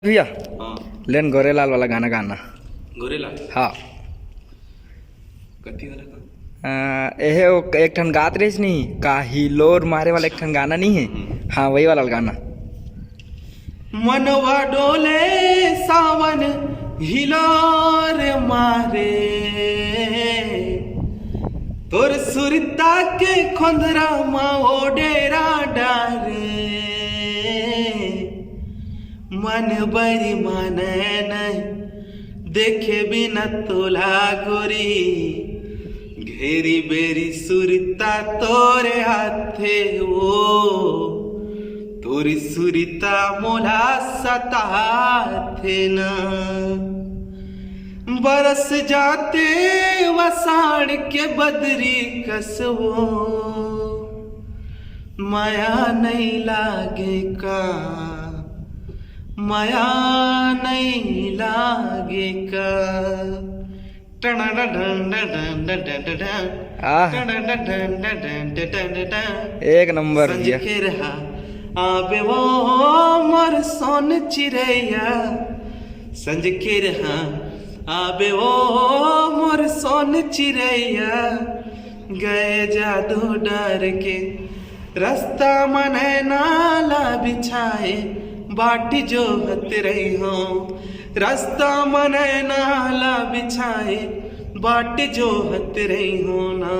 भैया हाँ लेन गोरेलाल वाला गाना गाना। गोरेलाल हाँ कथी वाला का एहे वो एक ठन गात रहीस नहीं काही लोर मारे वाला एक ठन गाना नहीं है। हाँ वही वाला गाना। मनवा डोले सावन हिलोर मारे तोर सुरता के खोंदरा माओ डेरा डारे मन बरी माने नहीं देखे बिना तोला गोरी घेरी बेरी सुरता तोरे हाथे ओ तोरी सुरता मोला सताथे न बरस जाते वसाड़ के बदरी कसवो माया नहीं लागे का माया नहीं लागे का एक नंबर भैया। संज के रहा आबे वो मोर सोन चिड़ैया संज के रहा आबे वो मोर सोन चिड़ैया गए जादू डर के रास्ता मने नाला बिछाए बाटी जो हत रही हो रास्ता मने नाला बिछाए बाटी जो हत रही हो ना।